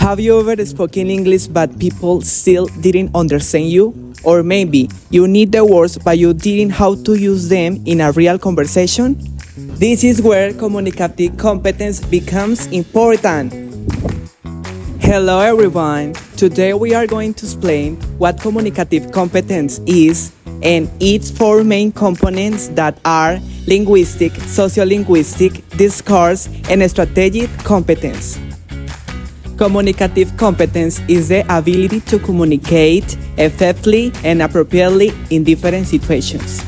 Have you ever spoken English but people still didn't understand you? Or maybe you need the words but you didn't how to use them in a real conversation? This is where communicative competence becomes important. Hello everyone! Today we are going to explain what communicative competence is and its four main components that are linguistic, sociolinguistic, discourse, and strategic competence. Communicative competence is the ability to communicate effectively and appropriately in different situations.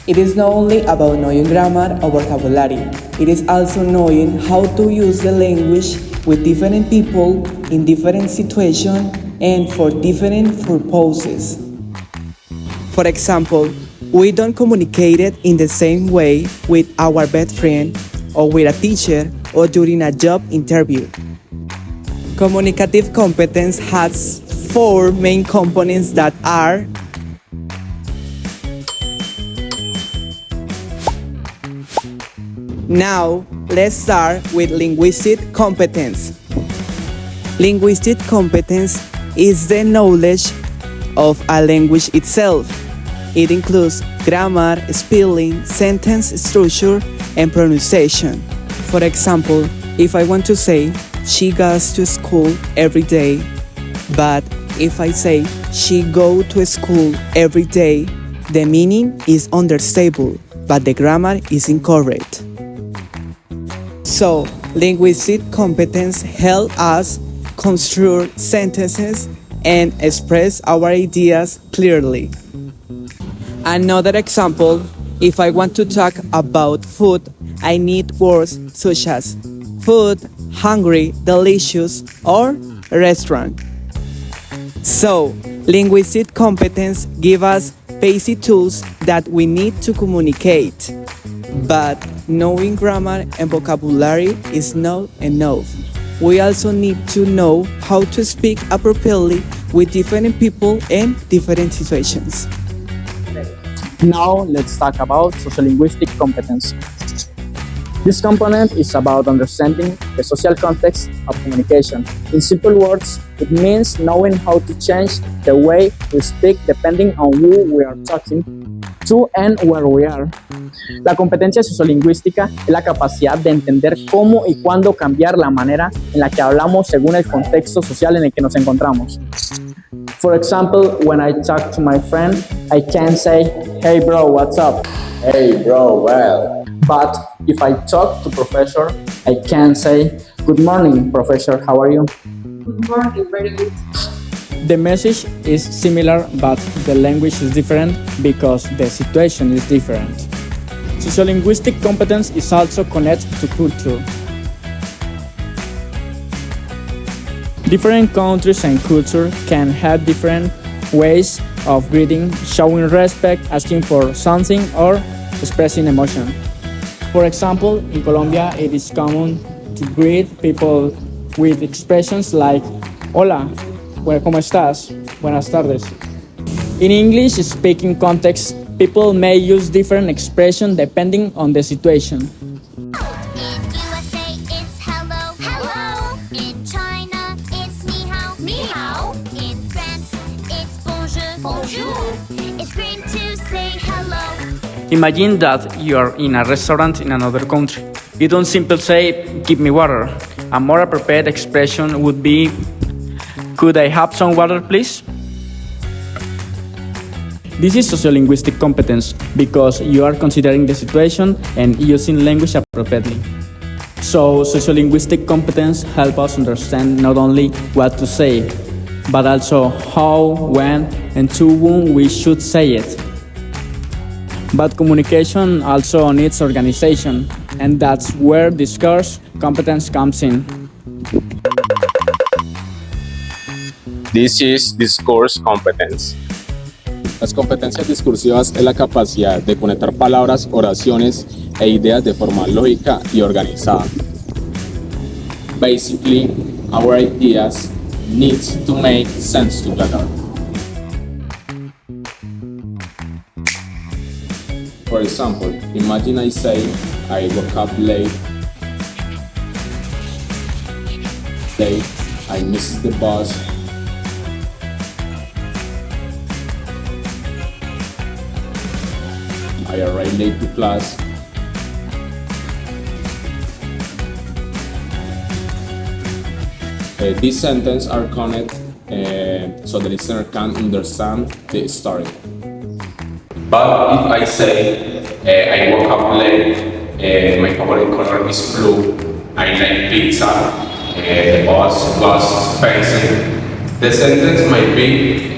It is not only about knowing grammar or vocabulary, it is also knowing how to use the language with different people in different situations and for different purposes. For example, we don't communicate it in the same way with our best friend or with a teacher or during a job interview. Communicative competence has four main components that are Now, let's start with linguistic competence. Linguistic competence is the knowledge of a language itself. It includes grammar, spelling, sentence structure, and pronunciation. For example, if I want to say, she goes to school every day, but if I say, she go to school every day, the meaning is understandable, but the grammar is incorrect. So, linguistic competence helps us construct sentences and express our ideas clearly. Another example, if I want to talk about food, I need words such as food, hungry, delicious, or restaurant. So, linguistic competence gives us basic tools that we need to communicate. But knowing grammar and vocabulary is not enough. We also need to know how to speak appropriately with different people and different situations. Now let's talk about sociolinguistic competence. This component is about understanding the social context of communication. In simple words, it means knowing how to change the way we speak depending on who we are talking to and where we are. La competencia sociolingüística es la capacidad de entender cómo y cuándo cambiar la manera en la que hablamos según el contexto social en el que nos encontramos. For example, when I talk to my friend, I can say, "Hey bro, what's up?" Hey bro, well. But if I talk to professor, I can say, "Good morning, professor, how are you?" Good morning, very good. The message is similar, but the language is different because the situation is different. Sociolinguistic competence is also connected to culture. Different countries and culture can have different ways of greeting, showing respect, asking for something, or expressing emotion. For example, in Colombia, it is common to greet people with expressions like "Hola, ¿cómo estás? Buenas tardes." In English-speaking context, people may use different expressions depending on the situation. In USA, it's hello, hello. In China, it's ni hao, ni hao. In France, it's bonjour, bonjour. It's great to say hello. Imagine that you are in a restaurant in another country. You don't simply say, "Give me water." A more appropriate expression would be, "Could I have some water, please?" This is sociolinguistic competence because you are considering the situation and using language appropriately. So, sociolinguistic competence helps us understand not only what to say, but also how, when, and to whom we should say it. But communication also needs organization, and that's where discourse competence comes in. This is discourse competence. Las competencias discursivas es la capacidad de conectar palabras, oraciones e ideas de forma lógica y organizada. Basically, our ideas need to make sense together. For example, imagine I say, I woke up late I missed the bus. I arrived late to class. These sentences are connected so the listener can understand the story. But if I say I woke up late, my favorite color is blue, I like pizza, the bus was expensive, the sentence might be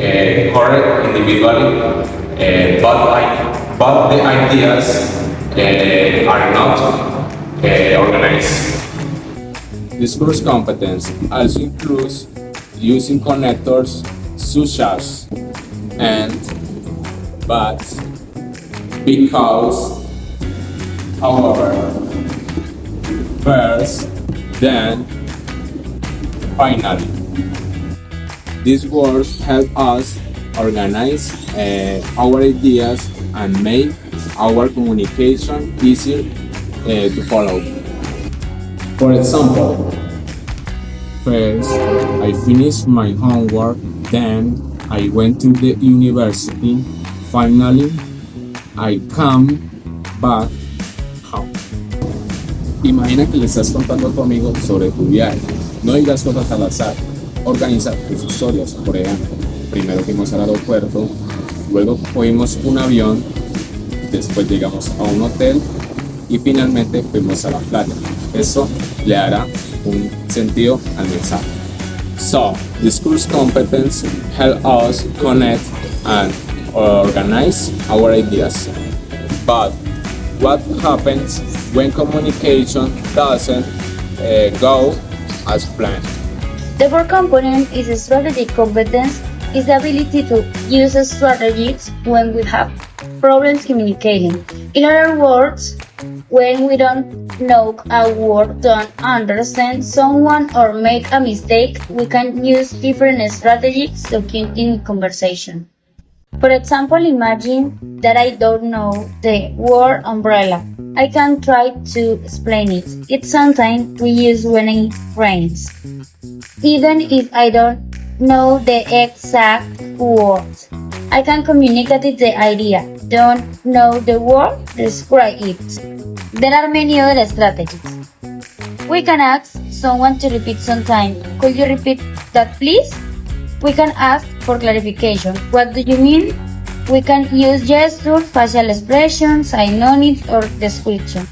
correct individually, but the ideas are not organized. Discourse competence also includes using connectors such as and, but, because, however, first, then, finally. These words help us organize our ideas and make our communication easier to follow. For example, first I finished my homework, then I went to the university, finally I come back home. Imagina que le estás contando a tu amigo sobre tu viaje. No digas cosas al azar. Organiza tus historias. Por ejemplo, primero fuimos al aeropuerto, luego cogimos un avión, después llegamos a un hotel y finalmente fuimos a la playa. Eso le dará un sentido al mensaje. So, discourse competence help us connect and organize our ideas. But what happens when communication doesn't go as planned? The fourth component is a strategic competence, is the ability to use strategies when we have problems communicating. In other words, when we don't know a word, don't understand someone or make a mistake, we can use different strategies to continue conversation. For example, imagine that I don't know the word umbrella. I can try to explain it. It's something we use when it rains. Even if I don't know the exact word, I can communicate the idea. Don't know the word, describe it. There are many other strategies. We can ask someone to repeat sometime. Could you repeat that, please? We can ask for clarification. What do you mean? We can use gestures, facial expressions, synonyms, or description.